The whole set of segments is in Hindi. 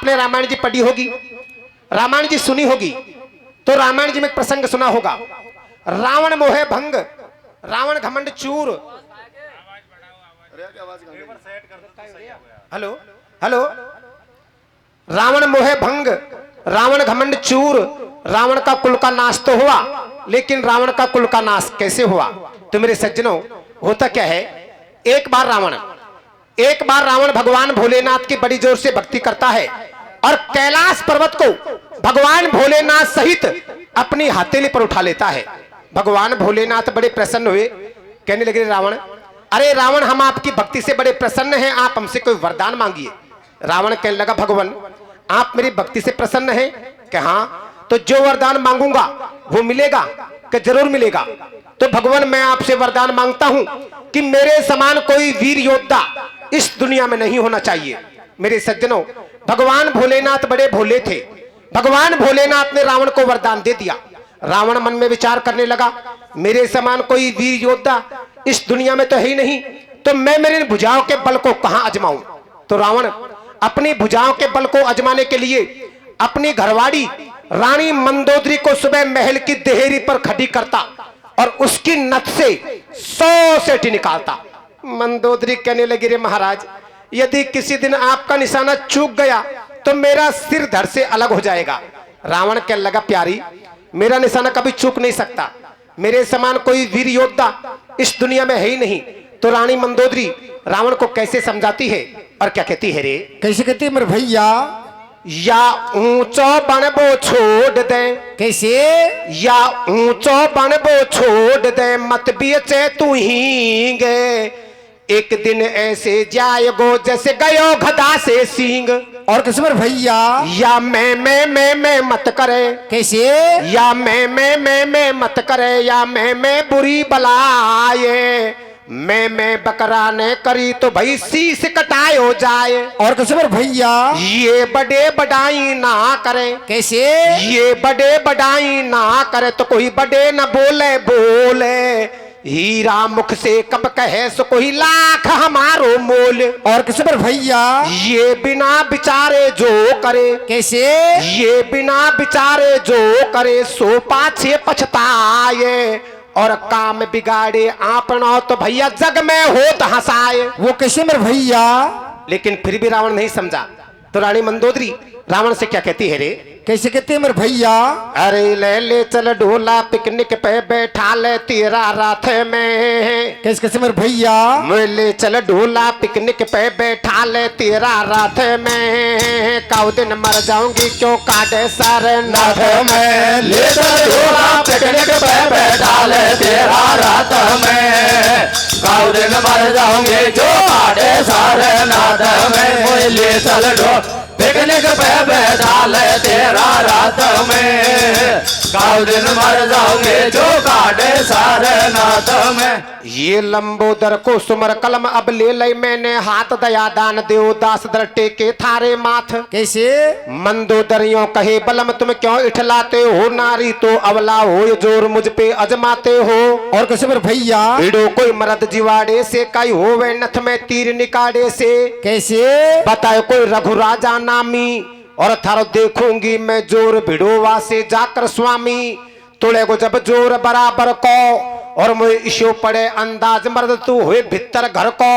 आपने रामायण जी पढ़ी होगी, रामायण जी सुनी होगी, तो रामायण जी में एक प्रसंग सुना होगा, रावण मोहे भंग रावण घमंड चूर। हेलो हेलो, रावण मोहे भंग रावण घमंड चूर, रावण का कुल का नाश तो हुआ, लेकिन रावण का कुल का नाश कैसे हुआ? तो मेरे सज्जनों, होता क्या है, एक बार रावण भगवान भोलेनाथ की बड़ी जोर से भक्ति करता है और कैलाश पर्वत को भगवान भोलेनाथ सहित अपनी हथेली पर उठा लेता है। भगवान भोलेनाथ बड़े प्रसन्न हुए, कहने लगे रावण, अरे रावण, हम आपकी भक्ति से बड़े प्रसन्न हैं, आप हमसे कोई वरदान मांगिए। रावण कहने लगा, भगवान आप मेरी भक्ति से प्रसन्न हैं? कि हाँ, तो जो वरदान मांगूंगा वो मिलेगा? कि जरूर मिलेगा। तो भगवान मैं आपसे वरदान मांगता हूं कि मेरे समान कोई वीर योद्धा इस दुनिया में नहीं होना चाहिए। मेरे सज्जनों, भगवान भोलेनाथ बड़े भोले थे। भगवान भोलेनाथ ने रावण को वरदान दे दिया। रावण मन में विचार करने लगा, मेरे समान कोई वीर योद्धा इस दुनिया में तो है ही नहीं, तो मैं मेरी भुजाओं के बल को कहां आजमाऊं? तो रावण अपनी भुजाओं के बल को आजमाने के लिए अपनी घरवाड़ी रानी मंदोदरी को सुबह महल की देहरी पर खड़ी करता और उसकी नथ से 100 सेठी निकालता। मंदोदरी कहने लगी, रे महाराज, यदि किसी दिन आपका निशाना चूक गया तो मेरा सिर धड़ से अलग हो जाएगा। रावण कहने लगा, प्यारी, मेरा निशाना कभी चूक नहीं सकता, मेरे समान कोई वीर योद्धा इस दुनिया में है ही नहीं। तो रानी मंदोदरी रावण को कैसे समझाती है और क्या कहती है? रे कैसे कहती है मेरे भैया? या ऊंचो बनबो छोड़ दे। कैसे? या ऊंचो बनबो छोड़ दे, मत बेचे तू ही गे, एक दिन ऐसे जाएगो जैसे गयो गधा से सींग। और कैसे मेरे भैया? या मैं मत करे। कैसे? या मैं मत करे, या मैं बुरी बलाए, मैं बकरा ने करी तो भाई शीश कटायो जाए। और कैसे मेरे भैया? ये बड़े बड़ाई ना करे। कैसे? ये बड़े बड़ाई ना करे तो कोई बड़े न बोले बोले, हीरा मुख से कब कहे सो कोई लाख हमारो मोल। और कैसे मेरे भैया? ये बिना बिचारे जो करे। कैसे? ये बिना बिचारे जो करे सो पाछे पछताए, और काम बिगाड़े आपना तो भैया जग में होत हंसाए। वो कैसे मेरे भैया? लेकिन फिर भी रावण नहीं समझा। तो रानी मंदोदरी रावण से क्या कहती है? रे कैसे कहते हैं मेरे भैया? अरे ले चल ढोला, पिकनिक पे बैठा ले तेरा रात में। कैसे कैसे मेरे भैया? ले चल ढोला, पिकनिक पे बैठा ले तेरा रात में, काउ दिन मर जाऊंगी क्यों काटे सारे नाथ में। ले चल ढोला, पिकनिक पे बैठा ले तेरा रात में, काउ दिन मर जाऊंगी जो काटे सारे नाथ में। ले चल ढोला, पिकनिक पे बैठा ले तेरा रात में, काउ दिन मर जाओगे जो काटे सारे नाथ में। ये लंबोदर को सुमर कलम अब ले ले मैंने हाथ, दया दान देव दास दर टेके थारे माथ। कैसे? मंदोदरियों कहे बलम तुम क्यों इठलाते हो, नारी तो अवला हो जोर मुझ पे अजमाते हो। और कैसे मेरे भैया? भिड़ो कोई मर्द जिवाड़े से, कई हो वे नथ में तीर निकाड़े से। कैसे? बताए कोई रघु राजा नामी, और थारो देखूंगी मैं जोर भिड़ोवा से जाकर स्वामी। तुड़े को जब जोर बराबर को, और मुझे इशो पड़े अंदाज मर्द तू हुए भीतर घर को।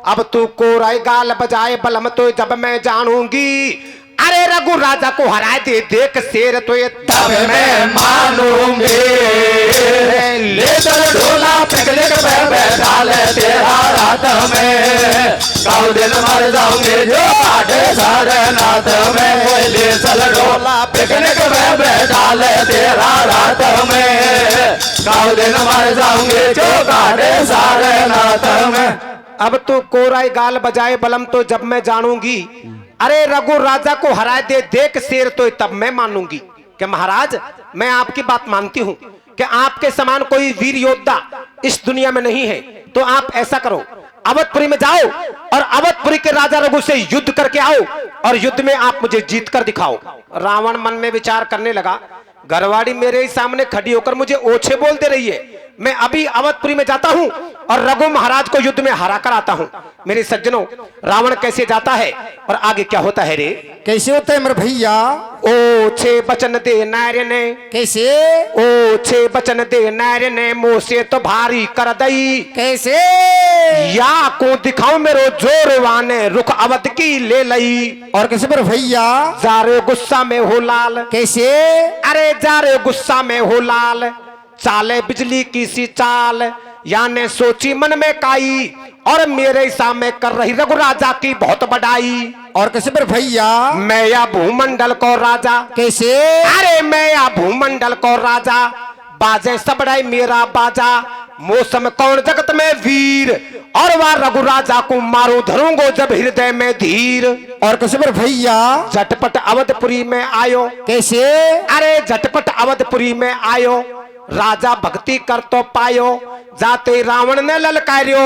अब तू कोराई गाल बजाए बलम तो जब मैं जानूंगी, अरे रघु राजा को हराए दे देख शेर तो ये तब मैं मानूंगी। ले चल ढोला, पिकनिक पे बैठा ले तेरा रात में, काउ दिन मर जाऊंगे जो काटे सारे नाथ में। ले चल ढोला, पिकनिक पे बैठा ले तेरा रात में, काउ दिन मर जाऊंगे जो काटे सारे नाथ में। अब तू कोराई गाल बजाए बलम तो जब मैं जानूंगी, अरे रघु राजा को हराए दे देख शेर तो तब मैं मानूंगी। कि महाराज मैं आपकी बात मानती हूं कि आपके समान कोई वीर योद्धा इस दुनिया में नहीं है। तो आप ऐसा करो, अवधपुरी में जाओ और अवधपुरी के राजा रघु से युद्ध करके आओ, और युद्ध में आप मुझे जीत कर दिखाओ। रावण मन में विचार करने लगा, घरवाड़ी मेरे ही सामने खड़ी होकर मुझे ओछे बोल दे रही है, मैं अभी अवधपुरी में जाता हूं और रघु महाराज को युद्ध में हरा कर आता हूं। मेरे सज्जनों, रावण कैसे जाता है और आगे क्या होता है रे? कैसे होता है मेरे भैया? ओ छे बचन दे नार्य ने, कैसे? ओ छे बचन दे नार्य ने, मुंह से तो भारी कर दई। कैसे? या को दिखाऊं मेरो जोर वाने, रुख अवध की ले लई। और कैसे मेरे भैया? जा रे गुस्सा में हो लाल। कैसे? अरे जा रे गुस्सा में हो लाल, चाले बिजली की सी चाल, याने सोची मन में काई, और मेरे सामने कर रही रघु राजा की बहुत बड़ाई। और कैसे मेरे भैया? मैं या भूमंडल को राजा। कैसे? अरे मैं या भूमंडल को राजा, बाजे सबड़ाई मेरा बाजा, मौसम कौन जगत में वीर, और वह रघु राजा को मारू धरूंगो जब हृदय में धीर। और कैसे मेरे भैया? झटपट अवधपुरी में आयो। कैसे? अरे झटपट अवधपुरी में आयो, राजा भक्ति कर तो पायो, जाते रावण ने ललकार्यो,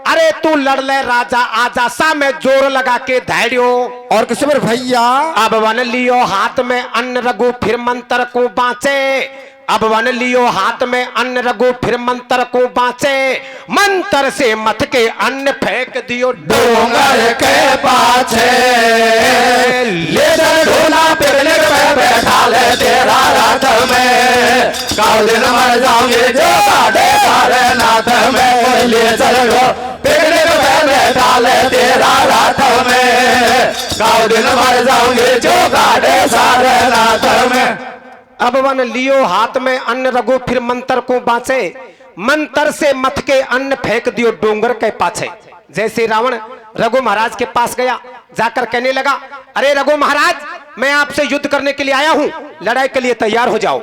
अरे तू लड़ ले राजा आजा, सा में जोर लगा के धैर्यो। और कैसे मेरे भैया? अब वन लियो हाथ में अन्न रघु फिर मंत्र को बाँचे, अब वन लियो हाथ में अन्न रघु फिर मंत्र को बाँचे, मंत्र से मथ के अन्न फेंक दियो डोंगर के पाछे, ले चल ढोला पिघले पे बैठा ले तेरा रथ में, कौ दिन मर जाओगे जो साढ़े सारे नाथ में, ले चल ढोला पिघले पे बैठा ले तेरा रथ में, कौ दिन मर जाओगे जो साढ़े सारे नाथ में। अब वन लियो हाथ में अन्न रघु फिर मंत्र को बाँचे, मंत्र से मथ के अन्न फेंक दियो डोंगर के पाछे। जैसे रावण रघु महाराज के पास गया, जाकर कहने लगा, अरे रघु महाराज, मैं आपसे युद्ध करने के लिए आया हूं, लड़ाई के लिए तैयार हो जाओ।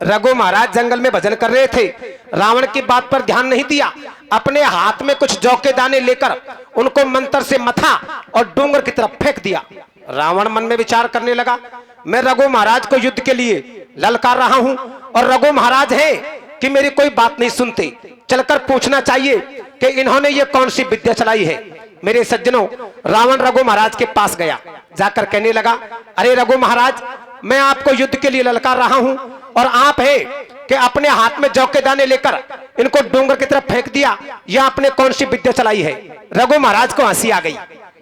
रघु महाराज जंगल में भजन कर रहे थे, रावण की बात पर ध्यान नहीं दिया, अपने हाथ में कुछ जौ के दाने लेकर उनको मंत्र से मथा और डोंगर की तरफ फेंक दिया। रावण मन में विचार करने लगा, मैं रघु महाराज को युद्ध के लिए ललकार रहा हूं और रघु महाराज है कि मेरी कोई बात नहीं सुनते, चलकर पूछना चाहिए कि इन्होंने ये कौन सी विद्या चलाई है। मेरे सज्जनों, रावण रघु महाराज के पास गया, जाकर कहने लगा, अरे रघु महाराज, मैं आपको युद्ध के लिए ललकार रहा हूं और आप है कि अपने हाथ में जौ के दाने लेकर इनको डोंगर की तरफ फेंक दिया, यह आपने कौन सी विद्या चलाई है। रघु महाराज को हंसी आ गई।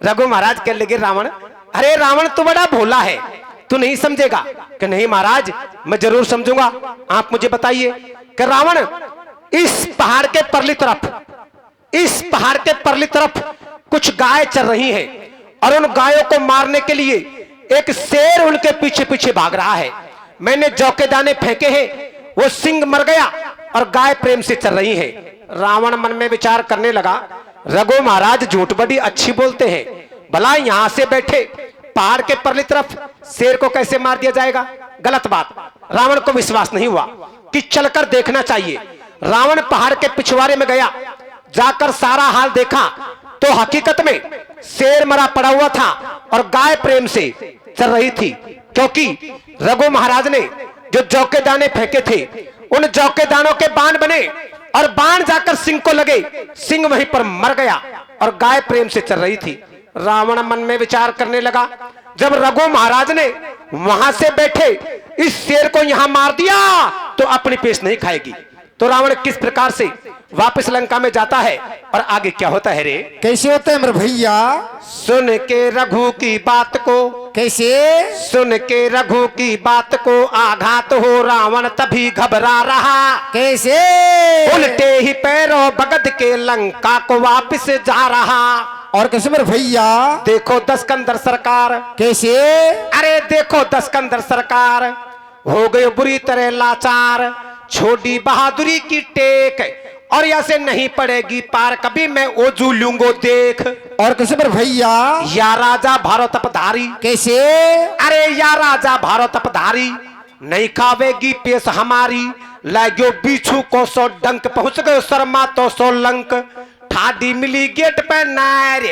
रघु महाराज कहने लगे, रावण, अरे रावण तू बड़ा भोला है, तू नहीं समझेगा। कि नहीं महाराज, मैं जरूर समझूंगा, आप मुझे बताइए कि रावण इस पहाड़ के परली तरफ, इस पहाड़ के परली तरफ कुछ गाय चल रही हैं और उन गायों को मारने के लिए एक शेर उनके पीछे पीछे भाग रहा है। मैंने जौ के दाने फेंके हैं, वो सिंह मर गया और गाय प्रेम से चल रही है। रावण मन में विचार करने लगा, रघु महाराज झूठ बड़ी अच्छी बोलते हैं, भला यहां से बैठे पहाड़ के परली तरफ शेर को कैसे मार दिया जाएगा, गलत बात। रावण को विश्वास नहीं हुआ कि चलकर देखना चाहिए। रावण पहाड़ के पिछवाड़े में गया, जाकर सारा हाल देखा तो हकीकत में शेर मरा पड़ा हुआ था और गाय प्रेम से चल रही थी, क्योंकि रघु महाराज ने जो जौ के दाने फेंके थे उन जौ के दानों के बाण बने और बाण जाकर सिंह को लगे, सिंह वहीं पर मर गया और गाय प्रेम से चल रही थी। रावण मन में विचार करने लगा, जब रघु महाराज ने वहां से बैठे इस शेर को यहां मार दिया तो अपनी पेश नहीं खाएगी। तो रावण किस प्रकार से वापस लंका में जाता है और आगे क्या होता है रे? कैसे होता है मेरे भैया? सुन के रघु की बात को, कैसे? सुन के रघु की बात को आघात हो रावण तभी घबरा रहा। कैसे? उल्टे ही पैरों भगत के लंका को वापस जा रहा। और कैसे मेरे भैया? देखो दशकंदर सरकार। कैसे? अरे देखो दशकंदर सरकार, हो गए बुरी तरह लाचार, छोड़ी बहादुरी की टेक और ऐसे नहीं पड़ेगी पार, कभी मैं ओजू लूंगो देख। और कैसे मेरे भैया? या राजा भारत अपधारी। कैसे? अरे या राजा भारत अपधारी, नहीं खावेगी पेश हमारी, लागो बीछू को सो डंक, पहुंच गए शर्मा तो सो लंक, ठाडी मिली गेट पे नार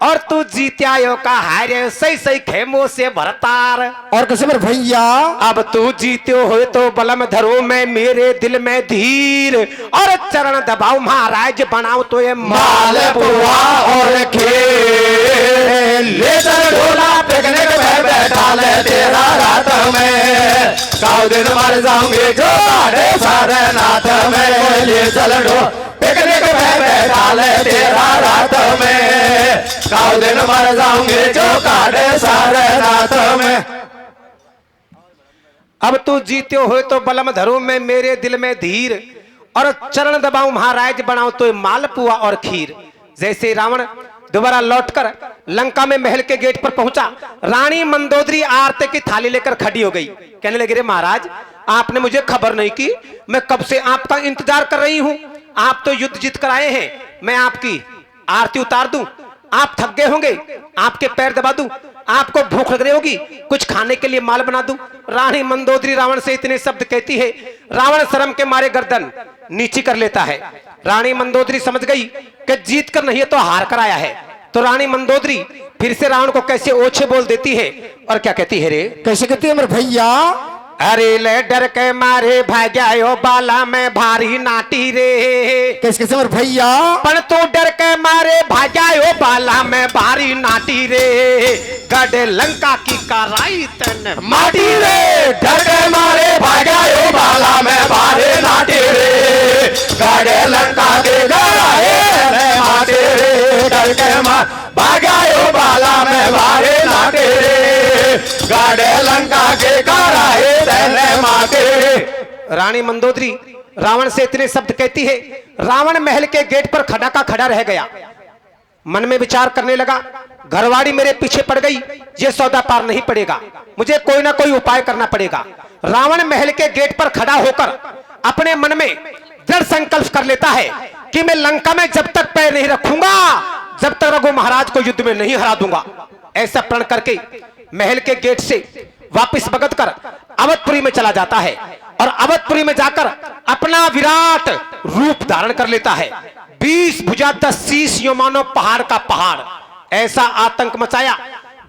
और तू जीत्यायो का हारे, सही सही खेमों से भरतार। और कैसे मेरे भैया? अब तू जीत्यो हो तो बलम धरो मैं मेरे दिल में धीर, और चरण दबाओ महाराज बनाओ तो ये मालपुआ और खेल, ले चल ढोला पिकनिक पे बैठा ले तेरा रात में, काऊ दिन मर जाऊंगे जो काटे सारनाथ में ले चल ढो पिकनिक पे बैठा ले तेरा रात में काऊ दिन मर जाऊंगे जो काटे सारनाथ में। अब तू जीते हो तो बलम धरो मैं मेरे दिल में धीर और चरण दबाऊं महाराज बनाऊं तो मालपुआ और खीर। जैसे रावण दोबारा लौटकर लंका में महल के गेट पर पहुंचा, रानी मंदोदरी आरती की थाली लेकर खड़ी हो गई। कहने लगे रे महाराज आपने मुझे खबर नहीं की, मैं कब से आपका इंतजार कर रही हूं। आप तो युद्ध जीत कर आए हैं, मैं आपकी आरती उतार दूं, आप थक गए होंगे, आपके पैर दबा दूं, आपको भूख लग रही होगी, कुछ खाने के लिए माल बना दूं। रानी मंदोदरी रावण से इतने शब्द कहती है, रावण शर्म के मारे गर्दन नीची कर लेता है। रानी मंदोदरी समझ गई कि जीत कर नहीं है तो हार कर आया है। तो रानी मंदोदरी फिर से रावण को कैसे ओछे बोल देती है और क्या कहती है रे? कैसे कहती है मेरे भैया? अरे ले डर के मारे भाग्यायो बाला में भारी नाटी रे। कैसे कैसे मेरे भैया? पण तू डर के मारे भाग्यायो बाला में भारी नाटी रे। गढ़ लंका की कराई तन माटी रे डर के मारे भाग्यायो बाला में भारे नाटे रे गाड़े लंका के गराए माटे रे डर के मार भाग्यायो बाला में भारे नाटे रे गाड़े लंका के गराए तेरे माटे रे। रानी मंदोदरी रावण से इतने शब्द कहती है। रावण महल के गेट पर खड़ा का खड़ा रह गया, मन में विचार करने लगा, घरवाड़ी मेरे पीछे पड़ गई, ये सौदा पार नहीं पड़ेगा, मुझे कोई ना कोई उपाय करना पड़ेगा। रावण महल के गेट पर खड़ा होकर अपने मन में दृढ़ संकल्प कर लेता है कि मैं लंका में जब तक पैर नहीं रखूंगा, जब तक रघु महाराज को युद्ध में नहीं हरा दूंगा। ऐसा प्रण करके महल के गेट से वापस भगत कर अवधपुरी में चला जाता है और अवधपुरी में जाकर अपना विराट रूप धारण कर लेता है। 20 भुजा 10 शीश यो मानो पहाड़ का पहाड़। ऐसा आतंक मचाया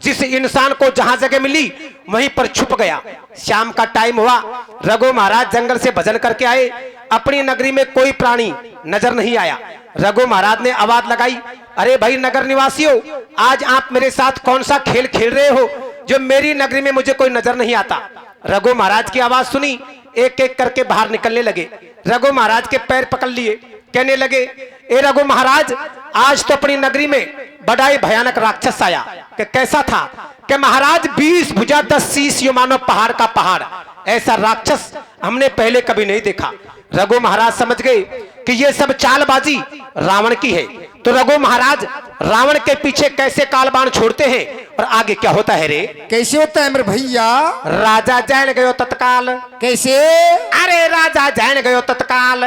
जिस इंसान को जहां जगह मिली वहीं पर छुप गया। शाम का टाइम हुआ, रघु महाराज जंगल से भजन करके आए, अपनी नगरी में कोई प्राणी नजर नहीं आया। रघु महाराज ने आवाज लगाई, अरे भाई नगर निवासियों, आज आप मेरे साथ कौन सा खेल खेल रहे हो जो मेरी नगरी में मुझे कोई नजर नहीं आता। रघु महाराज की आवाज सुनी, एक एक करके बाहर निकलने लगे। रघु महाराज के पैर पकड़ लिए, कहने लगे, ए रघु महाराज, आज तो अपनी नगरी में बड़ा ही भयानक राक्षस आया। कि कैसा था? कि महाराज 20 भुजा 10 शीश यो मानो पहाड़ का पहाड़। ऐसा राक्षस हमने पहले कभी नहीं देखा। रघु महाराज समझ गए कि ये सब चालबाजी रावण की है। तो रघु महाराज रावण के पीछे कैसे कालबाण छोड़ते हैं और आगे क्या होता है रे? कैसे होता है मेरे भैया? राजा जान गयो तत्काल। कैसे? अरे राजा जान गयो तत्काल,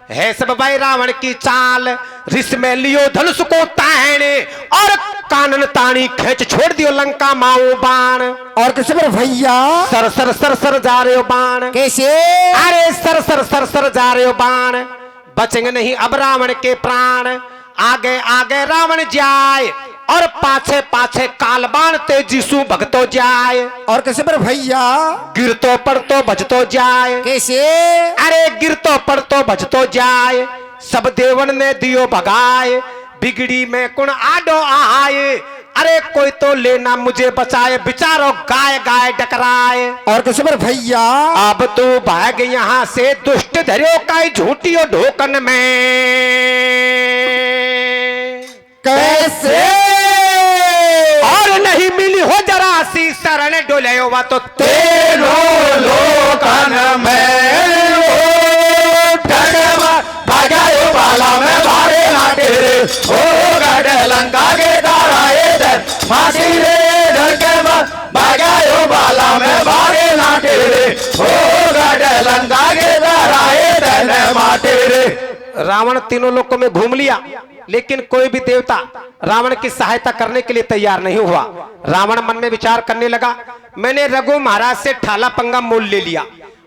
है सब भाई रावण की चाल। रिस में लियो धनुष को ताने और कानन तानी खींच छोड़ दियो लंका माओ बाण। और कैसे मेरे भैया? सर सर सर सर जा रहे हो बाण। कैसे? अरे सर सर सर सर जा रहे हो बाण, बचेंगे नहीं अब रावण के प्राण। आगे आगे रावण जाए और पाछे पाछे कालबाण तेजी सु भगतो जाए। और कैसे मेरे भैया? गिरतो पड़तो भजतो जाए। कैसे? अरे गिरतो पड़तो भजतो जाए, सब देवन ने दियो भगाए। बिगड़ी में कुण आडो आए, अरे कोई तो लेना मुझे बचाए। बिचारो गाय गाय डकराए। और कैसे मेरे भैया? अब तू भाग यहाँ से दुष्ट धरियो काई झूठियो ढोकन में। कैसे? और नहीं मिली हो जरा सी शरण डोले वा तो तेरो लोकन में भाग्यायो बाला में भारे नाटे रे ओ गढ़ लंका के दाराए दर माटी रे डर के भाग्यायो बाला में भारे नाटे रे ओ गढ़ लंका के दाराए दर माटे रे। रावण तीनों लोकों में घूम लिया, लेकिन कोई भी देवता रावण की सहायता करने के लिए तैयार नहीं हुआ। रावण मन में विचार करने लगा, मैंने रघु महाराज से ठाला पंगा मोल ले लिया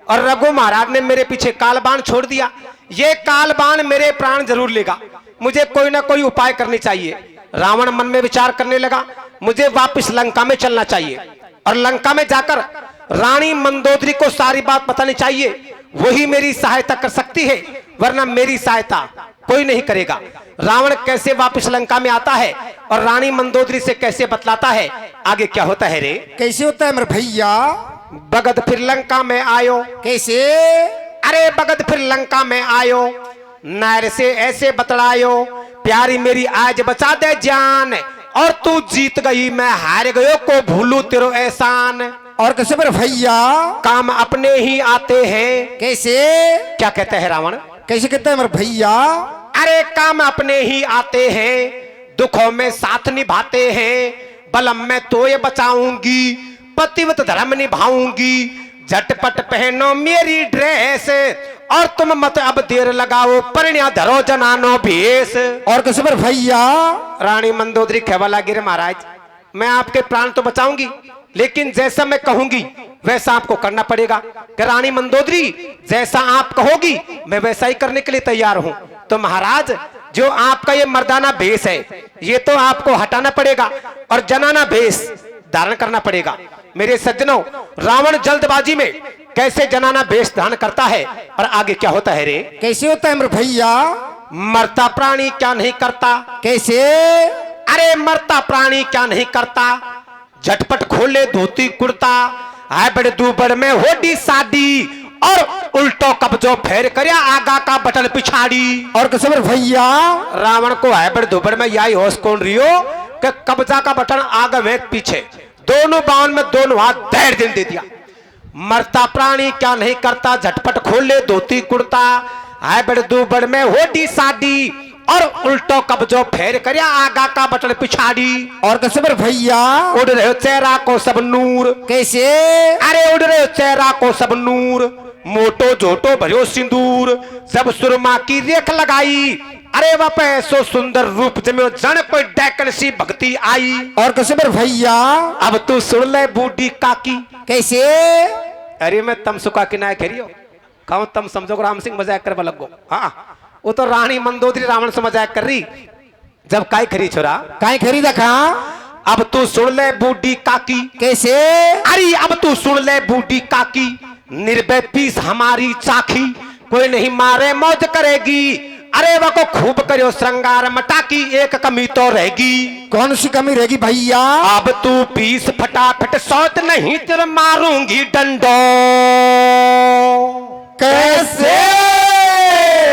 और रघु महाराज ने मेरे पीछे कालबाण छोड़ दिया। ये कालबाण मेरे प्राण जरूर लेगा, मुझे कोई ना कोई उपाय करनी चाहिए। रावण मन में विचार करने लगा, मुझे वापस लंका में चलना चाहिए और लंका में जाकर रानी मंदोदरी को सारी बात बतानी चाहिए। वही मेरी सहायता कर सकती है, वरना मेरी सहायता कोई नहीं करेगा। रावण कैसे वापस लंका में आता है और रानी मंदोदरी से कैसे बतलाता है, आगे क्या होता है रे? कैसे होता है मेरे भैया? बगद फिर लंका में आयो। कैसे? अरे बगद फिर लंका में आयो, नार से ऐसे बतलायो, प्यारी मेरी आज बचा दे जान, और तू जीत गई मैं हार गयो, को भूलू तेरो एहसान। और कैसे मेरे भैया? काम अपने ही आते हैं। कैसे? क्या कहते हैं रावण? कैसे कहते हैं मेरे भैया? अरे काम अपने ही आते हैं, दुखों में साथ निभाते हैं, बलम में तो ये बचाऊंगी, पतिव्रत धर्म निभाऊंगी, झटपट पहनो मेरी ड्रेस, और तुम मत अब देर लगाओ, परिणय धरो जनानो भेष। और कैसे मेरे भैया? रानी मंदोदरी कहवा गिरे महाराज, मैं आपके प्राण तो बचाऊंगी, लेकिन जैसा मैं कहूंगी वैसा आपको करना पड़ेगा। कि रानी मंदोदरी जैसा आप कहोगी मैं वैसा ही करने के लिए तैयार हूं। तो महाराज जो आपका ये मर्दाना भेष है ये तो आपको हटाना पड़ेगा और जनाना भेष धारण करना पड़ेगा। मेरे सज्जनों, रावण जल्दबाजी में कैसे जनाना भेष धारण करता है और आगे क्या होता है रे? कैसे होता है मेरे भैया? मरता प्राणी क्या नहीं करता? कैसे? अरे मरता प्राणी क्या नहीं करता, झटपट खोले धोती कुर्ता, आए बड़े दूबड़ में होडी साडी, और उल्टो कब्जो फेर कर आगा का बटन पिछाड़ी। और कैसे मेरे भैया? रावण को है बड़े दूबड़ में यही होश कौन रियो कि कब्जा का बटन आगे में पीछे, दोनों बावन में दोनों हाथ दैर दिन दे दिया। मरता प्राणी क्या नहीं करता, झटपट खोले धोती कुर्ता, आए बड़े दूबड़ में होडी साडी, और उल्टो कब्जो फेर कर आगा का बटन पिछाड़ी। और कैसे मेरे भैया? उड़ रहे चेहरा को सब नूर। कैसे? अरे उड़ रहे चेहरा को सब नूर, मोटो झोटो भरियो सिंदूर, सब सुरमा की रेख लगाई, अरे वह ऐसो सुंदर रूप जमे जन कोई डैकन सी भक्ति आई। और कैसे मेरे भैया? अब तू सुन ले बूढ़ी काकी। कैसे? अरे मैं तम सुका की ना खेरियो कहूं, तम समझो राम सिंह मजाक कर लगो। हाँ वो तो रानी मंदोदरी रावण से मजाक कर रही, जब काय खरी छोरा काहे खरीदा खा? अब तू सुन ले बूढ़ी काकी। कैसे? अरे अब तू सुन ले बूढ़ी काकी, निर्भय पीस हमारी चाखी, कोई नहीं मारे मौज करेगी, अरे वह को खूब करियो श्रृंगार मटाकी, एक कमी तो रहेगी। कौन सी कमी रहेगी भैया? अब तू पीस फटाफट सौत नहीं तेरे मारूंगी डंडो। कैसे?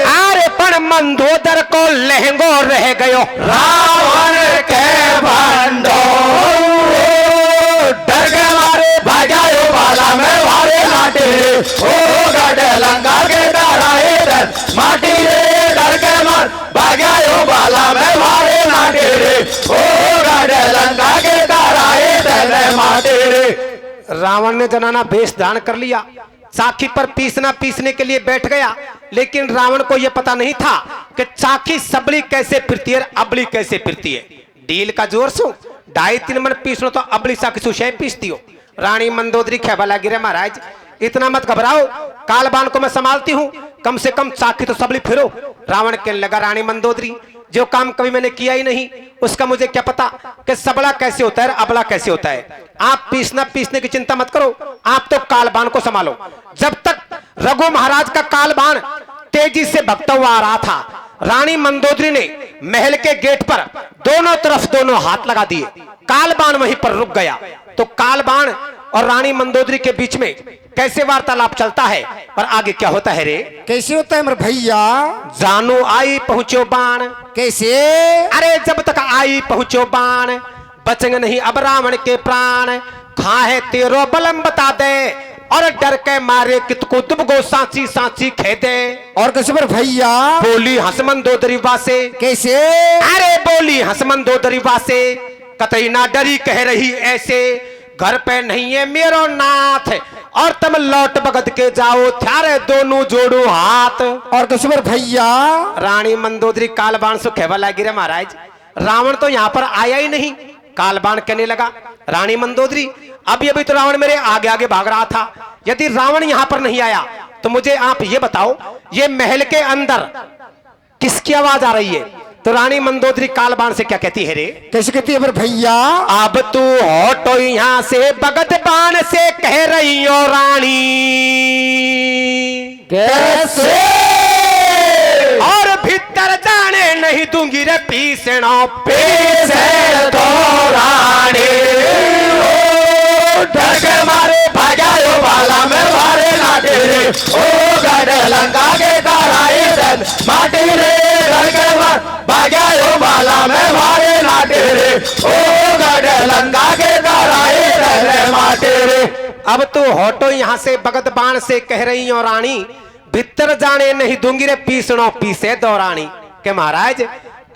अरे पण मंदोदर को लहंगो रह गयो रावण के भंडो, डर के मारे भाग्यायो बाला में वारे लाटे, ओ गढ़ लंका के डराए डर माटी रे, डर के मार भाग्यायो बाला में वारे लाटे रे, ओ गढ़ लंका के डराए डर माटी रे। रावण ने जनाना भेष धारण कर लिया, चाकी पर पीसने के लिए बैठ गया, लेकिन रावण को यह पता नहीं था कि चाकी सबली कैसे फिरती है, अबली कैसे फिरती है। डील का जोर सु 2.5-3 मन पीसनो तो अबली सा किसु शय पीसती हो। रानी मंदोदरी खेबा गिरे महाराज इतना मत घबराओ, कालबान को मैं संभालती हूँ, कम से कम चाकी तो सबली फिरो। रावण कहने लगा रानी मंदोदरी जो काम कभी मैंने किया ही नहीं उसका मुझे क्या पता कि सबला कैसे होता है अबला कैसे होता है। आप पीसने की चिंता मत करो, आप तो कालबान को संभालो। जब तक रघु महाराज का कालबान तेजी से भगता हुआ आ रहा था, रानी मंदोदरी ने महल के गेट पर दोनों तरफ दोनों हाथ लगा दिए, कालबान वहीं पर रुक गया। तो कालबान और रानी मंदोदरी के बीच में कैसे वार्तालाप चलता है और आगे क्या होता है रे? कैसे होता है मेरे भैया? जानो आई पहुंचो बाण। कैसे? अरे जब तक आई पहुंचो बाण, बचेंगे नहीं अब रावण के प्राण, खा है तेरो बलम बता दे, और डर के मारे कितको दुबगो सांची सांची खेदे। और कैसे मेरे भैया? बोली हंस मंदोदरी वासे। कैसे? अरे बोली हंस मंदोदरी वासे, कतई ना डरी कह रही ऐसे, घर पे नहीं है मेरो नाथ, और तुम लौट बगद के जाओ, थारे दोनों जोड़ो हाथ। और कैसे मेरे भैया? रानी मंदोदरी कालबान से कहवा गिरे महाराज रावण तो यहाँ पर आया ही नहीं। कालबान कहने लगा रानी मंदोदरी अभी अभी तो रावण मेरे आगे आगे भाग रहा था, यदि रावण यहाँ पर नहीं आया तो मुझे आप ये बताओ ये महल के अंदर किसकी आवाज आ रही है? तो रानी मंदोदरी कालबान से क्या कहती है रे? कैसे कहती है मेरे भैया? अब तू हटो यहाँ से बगद बाण से कह रही हो रानी। कैसे? और भीतर जाने नहीं दूंगी रे पीसनो पीसे तो रानी, डर के मारे भाग्यायो लंका के कराए रहने माटे रे। अब तो हटो यहाँ से बगद बाण से कह रही हो रानी, भीतर जाने नहीं दूंगी रे पीसनो पीसे दौरानी। के महाराज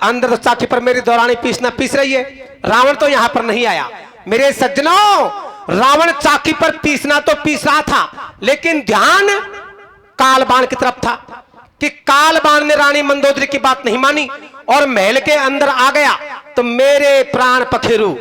अंदर तो चाकी पर मेरी दौरानी पीसना पीस रही है, रावण तो यहाँ पर नहीं आया। मेरे सज्जनों, रावण चाकी पर पीसना तो पीस रहा था, लेकिन ध्यान कालबाण की तरफ था कि कालबाण ने रानी मंदोदरी की बात नहीं मानी और महल के अंदर आ गया तो मेरे प्राण पखेरु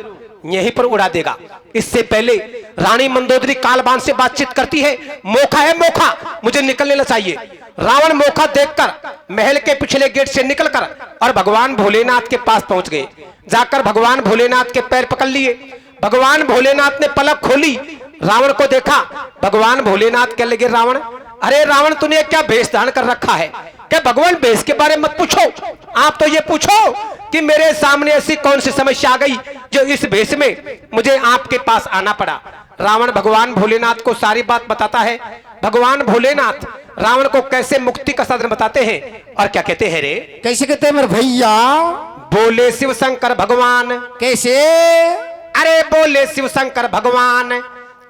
यहीं पर उड़ा देगा। इससे पहले रानी मंदोदरी कालबाण से बातचीत करती है, मौका है मौका, मुझे निकल लेना चाहिए। रावण मौका देखकर महल के पिछले गेट से निकलकर और भगवान भोलेनाथ के पास पहुंच गए। जाकर भगवान भोलेनाथ के पैर पकड़ लिए। भगवान भोलेनाथ ने पलक खोली, रावण को देखा। भगवान भोलेनाथ कहने लगे, रावण, अरे रावण तूने क्या भेष धारण कर रखा है? क्या भगवान भेष के बारे में मत पूछो, आप तो ये पूछो कि मेरे सामने ऐसी कौन सी समस्या आ गई जो इस भेष में मुझे आपके पास आना पड़ा। रावण भगवान भोलेनाथ को सारी बात बताता है। भगवान भोलेनाथ रावण को कैसे मुक्ति का साधन बताते हैं और क्या कहते हैं रे? कैसे कहते हैं मेरे भैया? बोले शिव शंकर भगवान, कैसे? अरे बोले शिव शंकर भगवान,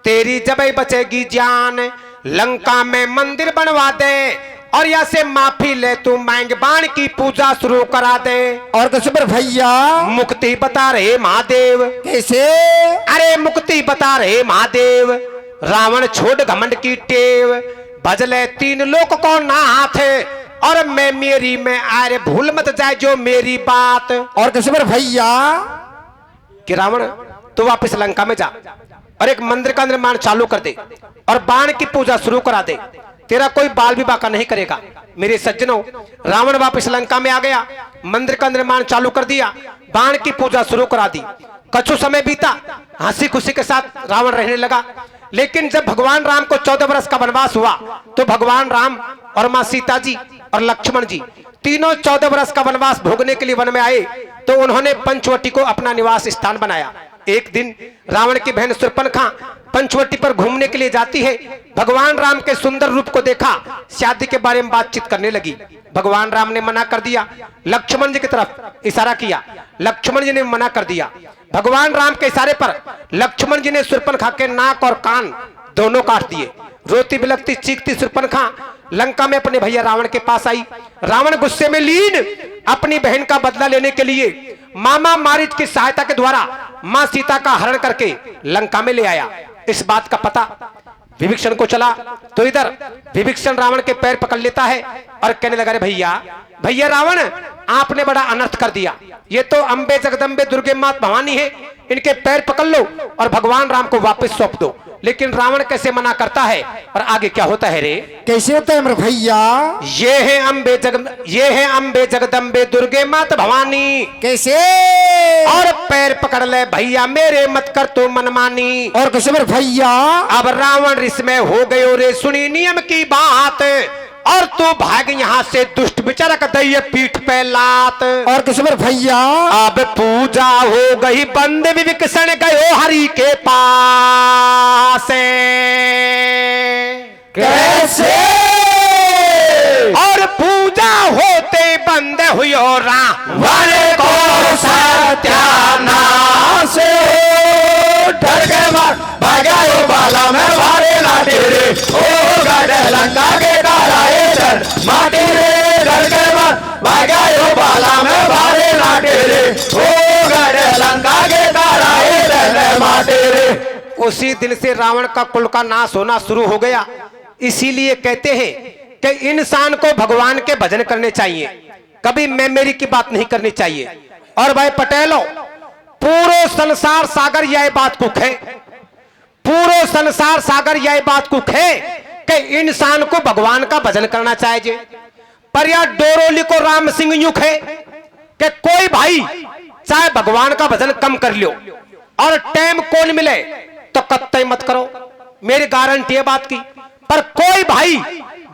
तेरी जब बचेगी जान, लंका में मंदिर बनवा दे और यहाँ से माफी ले, तू मांग बाण की पूजा शुरू करा दे। और कैसे मेरे भैया? मुक्ति बता रहे महादेव। कैसे? अरे मुक्ति बता रहे महादेव, रावण छोड़ घमंड की टेव, भजले तीन लोक को नाथ और मैं मेरी में आरे भूल मत जाए जो मेरी बात। और कैसे मेरे भैया? कि रावण तू वापस लंका में जा और एक मंदिर का निर्माण चालू कर दे और बाण की पूजा शुरू करा दे, तेरा कोई बाल विवाह का नहीं करेगा। मेरे सज्जनों, रावण वापस लंका में आ गया, मंदिर का निर्माण चालू कर दिया, बाण की पूजा शुरू करा दी। कछु समय बीता, हंसी खुशी के साथ रावण रहने लगा। लेकिन जब भगवान राम को 14 वर्ष का वनवास हुआ तो भगवान राम और मां सीता जी और लक्ष्मण जी तीनों 14 वर्ष का वनवास भोगने के लिए वन में आए तो उन्होंने पंचवटी को अपना निवास स्थान बनाया। एक दिन रावण की बहन शूर्पणखा पंचवटी पर घूमने के लिए जाती है। भगवान राम के सुंदर रूप को देखा, शादी के बारे में बातचीत करने लगी। भगवान राम ने मना कर दिया, लक्ष्मण जी की तरफ इशारा किया, लक्ष्मण जी ने मना कर दिया। भगवान राम के इशारे पर लक्ष्मण जी ने शूर्पणखा के नाक और कान दोनों काट दिए। रोती बिलखती चीखती शूर्पणखा लंका में अपने भैया रावण के पास आई। रावण गुस्से में लीन अपनी बहन का बदला लेने के लिए मामा मारीच की सहायता के द्वारा मां सीता का हरण करके लंका में ले आया। इस बात का पता विभीषण को चला तो इधर विभीषण रावण के पैर पकड़ लेता है और कहने लगा, रे भैया रावण, आपने बड़ा अनर्थ कर दिया। ये तो अम्बे जगदम्बे दुर्गे मात भवानी है, इनके पैर पकड़ लो और भगवान राम को वापस सौंप दो। लेकिन रावण कैसे मना करता है और आगे क्या होता है रे? कैसे होता है मेरे भैया? ये है अम्बे जगदम्बे दुर्गे मात भवानी। कैसे? और पैर पकड़ ले भैया मेरे, मत कर तो मनमानी। और कैसे मेरे भैया? अब रावण रिस में हो गयो रे, सुनी नियम की बात, और तू भाग यहाँ से दुष्ट विचारक दैय पीठ पे लात। और कैसे मेरे भैया? अब पूजा हो गई बंद, विभीषण गयो हरि के पास। कैसे? और पूजा होते बंद हुई रावण को सत्यानाश, डर के भाग्यो बाला में मारे लाटे रे, ओ गढ़ लंका के कराए डर माटे रे, डर के भाग्यो बाला में मारे लाटे रे, ओ गढ़ लंका के कराए डर माटे रे। उसी दिन से रावण का कुल का नाश होना शुरू हो गया। इसीलिए कहते हैं कि इंसान को भगवान के भजन करने चाहिए, कभी मैं मेरी की बात नहीं करनी चाहिए। और भाई पटेलो, पूरो संसार सागर यह बात को है, पूरो संसार सागर यह बात को है कि इंसान को भगवान का भजन करना चाहिए। पर यह डोरोली को राम सिंह युग है कि कोई भाई चाहे भगवान का भजन कम कर लो और टाइम कौन मिले तो कत्ते मत करो, मेरी गारंटी है बात की। पर कोई भाई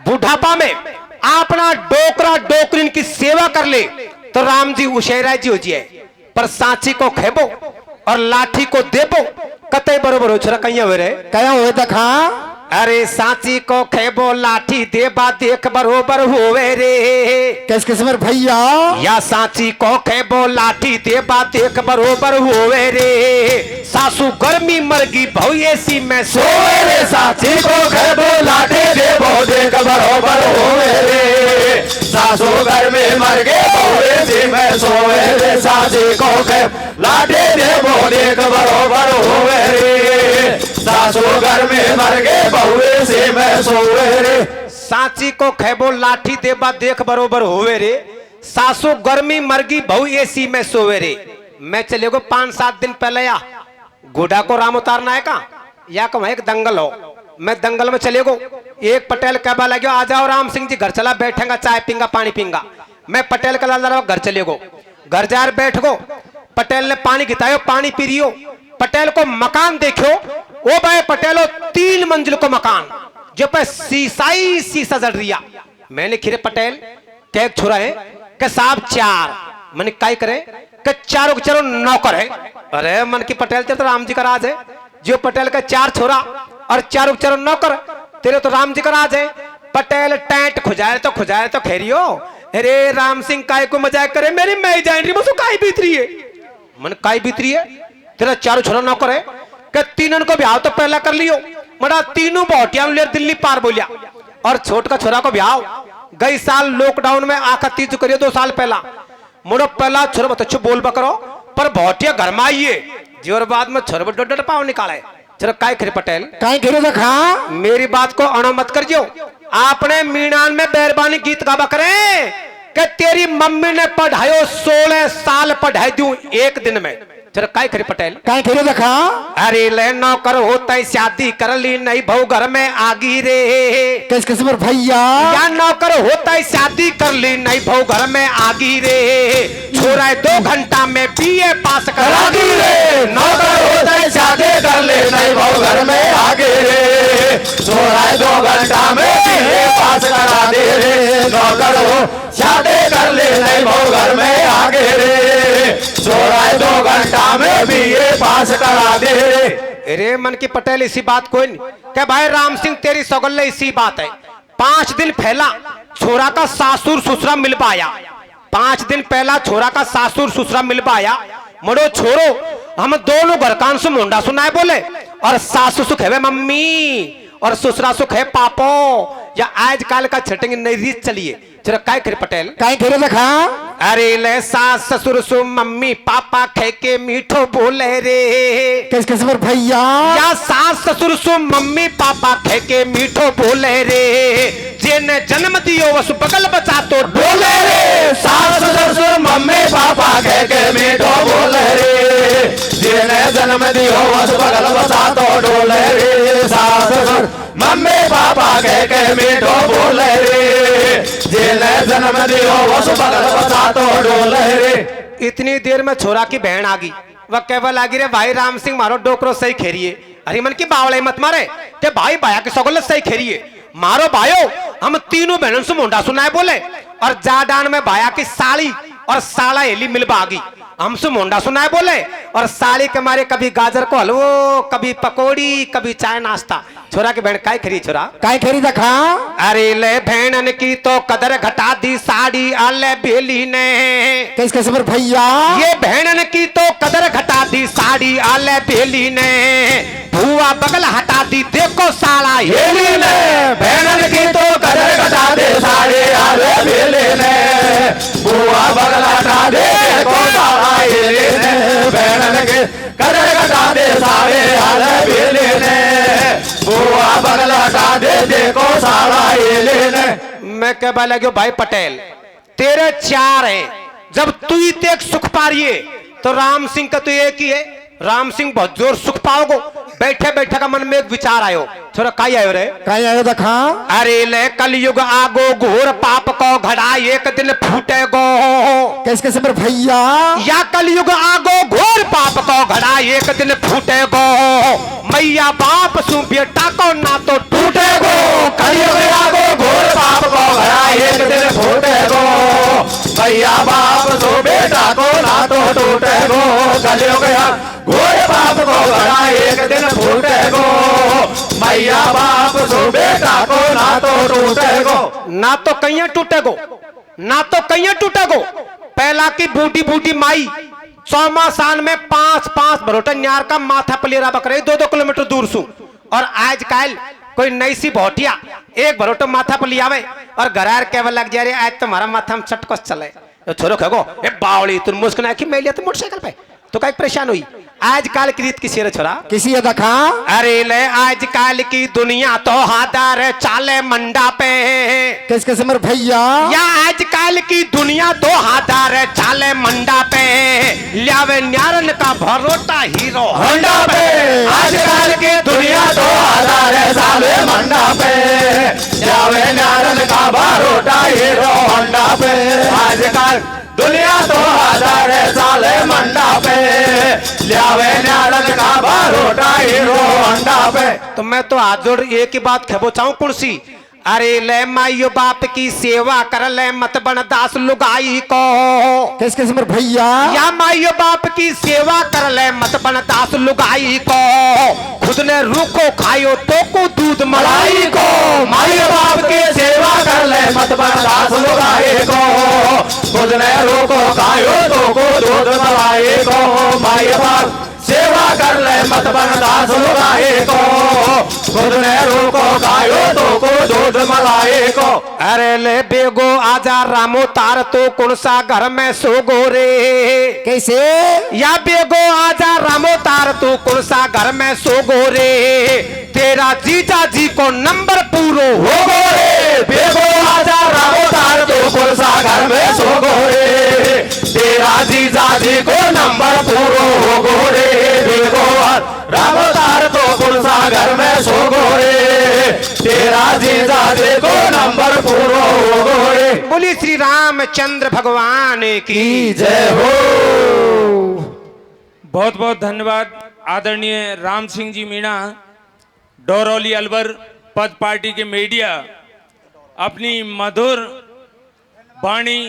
बुढ़ापा में अपना डोकरा डोकरीन की सेवा कर ले तो राम जी उशेरा जी हो जाए, पर सांची को खेबो और लाठी को देबो कते बरोबर हो छोरा कहीं हुए रे क्या हुए तक? हाँ अरे सांची को खेबो लाठी देबा देख बरोबर होवे रे। कैसे कैसे मेरे भैया या सांची को खेबो लाठी देबा देख बरोबर होवे रे। सासू गर्मी मरगी बहु एसी में सोए रे साथी को खेबो लाठी देबो देख बरोबर होवे रे। सासू घर में मर गए बहुए सी में सोए रे। साथी को खेब लाठी देबो देख बरोबर होवे रे। सासू घर में मर गए बहुए सी में सोए रे। सांची को खेबो लाठी देबा देख बरोबर होवे रे। सासू गर्मी मरगी बहु एसी में सोवे रे। मैं चले गो 5-7 दिन पहले या घोड़ा को राम उतारना है का या कम एक दंगल हो। मैं दंगल में चले गो। एक पटेल कहबा लगे आ जाओ राम सिंह जी घर चला बैठेगा चाय पींगा पानी पींगा। मैं पटेल का लाल घर चले गो। घर जार बैठ गो। पटेल ने पानी खितायो पानी पी रियो। पटेल को मकान देखो ओ भाई पटेलो 3 मंजिल को मकान जो पे शीशाई शीशा जड़ रिया। मैंने खिरे पटेल क्या छोरा है के साहब 4 मैंने काई करे के चारों नौकर है। अरे मन की पटेल तेरे तो राम जी का राज है। जो पटेल का 4 छोरा और चारों नौकर तेरे तो राम जी का राज है। पटेल टैंट खुजाए तो खेरियो। अरे राम सिंह काय को मजाक करे मेरी मैं जान रही मुझे काय बीत रही है। मन काय बीत रही है तेरा 4 छोरा नौकर है के 3 को ब्याह तो पहला कर लियो। मड़ा 3 बोटिया ले दिल्ली पार बोलिया और छोट का छोरा को ब्याह गई साल लॉकडाउन में आखा तीज करियो 2 साल पहला। मुड़ो पहला छोरा बच्चों बोल बकरो पर बोटिया घर में आइए जी और बाद में छोरा डोड पाव निकाले। चलो काय खरे पटेल काहे खेलो देखा मेरी बात को अणो मत कर जो। आपने मीनान में बैरबानी गीत गावा करे कि तेरी मम्मी ने पढ़ायो 16 साल पढ़ाई दूं 1 दिन में। चलो काय खरे पटेल काहे खेलो देखा अरे ले नौकर होता शादी कर ली नहीं बहु घर में आगी रे। कैसे कैसे मेरे भैया या नौकर होता शादी कर ली नहीं बहु घर में आगी रे। छोरा 2 घंटा में बीए पास करा दी रे। नौकर होता शादी कर ले नहीं बहु घर में आगे रे। छोरा 2 घंटा में बीए पास करा दे रे। नौकर हो शादी कर ले नहीं बहु घर में आगे रे। छोरा 2 घंटा में बीए पास करा दे रे। अरे मन की पटेल इसी बात कोई नहीं क्या भाई राम सिंह तेरी सगल इसी बात है। 5 दिन पहला छोरा का सासुर ससुरा मिल पाया। 5 दिन पहला छोरा का सासुर ससुरा मिल पाया। मरो छोरो हम दोनों घर कान से मुंडा सुनाए बोले और सासु सुख है मम्मी और ससुरा सुख है पापो। या आजकल का छटिंग नई रीत चलिए। चलो काय करे पटेल काहे खेलो देखा अरे ले सास ससुर सु मम्मी पापा खे के मीठो बोले रे। कैसे कैसे मेरे भैया या सास ससुर सु मम्मी पापा खे के मीठो बोले रे। जेने जन्म दियो वसु बगल बचा तो बोले रे। सास ससुर मम्मी पापा कह के मीठो बोले रे। जिने जन्म दियो वस बगल बसा तो डोले रे। सास ससुर मम्मी पापा कह के मीठो बोले रे। जिने जन्म दियो वस बगल बसा तो डोले रे। इतनी देर में छोरा की बहन आ गई। वह कहवा लागी रे भाई राम सिंह मारो डोकरो सही खेरिए। अरे मन की बावड़े मत मारे के भाई भाया की सगल सही खेरिए मारो भाइयों। हम तीनों बहनों से मुंडा सुनाए बोले और जाडान में भाया की साली और साला हेली मिल बागी हमसे मुंडा सुनाए बोले और साली के मारे कभी गाजर को हलवो कभी पकोड़ी कभी चाय नाश्ता। छोरा की बहन काय खरी छोरा काहे खेली देखा अरे ले बहनन की तो कदर घटा दी साड़ी आले बेली ने। कैसे कैसे मेरे भैया ये बहनन की तो कदर घटा दी साड़ी आले बेली ने। भुआ बगल हटा दी देखो साला हेली ने। बहनन की तो कदर घटा दे साड़ी आले बेली ने। बुआ बगल हटा दे देखो साला हेली ने। बहनन की कदर घटा दे साड़ी आले बेली ने। बुआ बगल हटा दे देखो साला हेली ने। मैं कहने लगे भाई पटेल तेरे 4 हैं जब तू ही देख सुख पा रही है तो राम सिंह का तो एक ही है। राम सिंह बहुत जोर सुख पाओगे। बैठे बैठे का मन में एक विचार आयो। छोरा काई आयो रे काहे आयो देखा अरे ले कलयुग आगो घोर पाप को घड़ा एक दिन फूटेगो। कैसे कैसे मेरे भैया या कलयुग आगो घोर पाप को घड़ा एक दिन फूटेगो। मैया बाप सु बेटा को ना तो टूटेगो। कलयुग आगो घोर पाप को घड़ा एक दिन फूटेगो। मैया बाप सु बेटा को ना तो टूटेगो। कलयुग घोर पाप को घड़ा एक दिन फूटेगो। मैया बाप बेटा को ना तो टूटेगो, ना तो कहीं टूटेगो, ना तो कहीं टूटेगो। पहला की बूढ़ी बूढ़ी माई 100 साल में 5-5 भरोटा न्यार का माथा पलेरा बकरे 2-2 किलोमीटर दूर सु। और आज कल कोई नई सी भोटिया एक भरोटो माथा पर लियावे और घरार केवल लग जा रही आज तुम्हारा माथा हम चटकस चले तो छोरो कहो ए बावली तुम मुस्कुरा कि मैं लिया तो मोटरसाइकिल पे तो कहीं परेशान हुई। आजकल की रीत किसी छोरा किसी अदा खा अरे ले आजकल की दुनिया तो हादार चाले मंडा पे किस किस मेरे भैया या आजकल की दुनिया तो हादार चाले मंडा पे लियावे न्यारन का भरोटा हीरो होंडा पे। आजकल की दुनिया तो आधार है साले मंडा पे, जावे नारन का बारोटा हीरो होंडा पे। आजकल दुनिया तो आधार है साले मंडा पे, जावे नारन का बारोटा हीरो होंडा पे। तो मैं तो हाथ जोड़ एक ही बात खेबो चाहूं कुर्सी अरे ले माइयो बाप की सेवा कर ले मत बन दास लुगाई को किस किस मेरे भैया या माइयो बाप की सेवा कर ले मत बन दास लुगाई को खुद ने रूखो खायो तो को दूध मलाई को माई बाप की सेवा कर ले मत बर्दाश्त लुगाए को खुद ने रोको खायो तो को दूध मलाई को माई बाप सेवा कर ले मत बर्दाश्त लुगाए को खुद ने रोको खायो तो को दूध मलाई को। अरे ले बेगो आजा रामो तार तो कौन सा घर में सोगो रे कैसे या बेगो आजा रामो तार तो कौन सा घर में सोगो रे तेरा जीजा जी को नंबर पूरो हो गो रे बेगो आजा रामो तार तो कुलसा घर में सो गो रे तेरा जीजा जी को नंबर पूरो हो गो रे बेगो रामो तार तो कुलसा घर में सो गो रे तेरा जीजा जी को नंबर पूरो हो गो रे। बोली श्री रामचंद्र भगवान की जय हो। बहुत बहुत धन्यवाद आदरणीय राम सिंह जी मीणा डोरौली अलवर पद पार्टी के मीडिया अपनी मधुर वाणी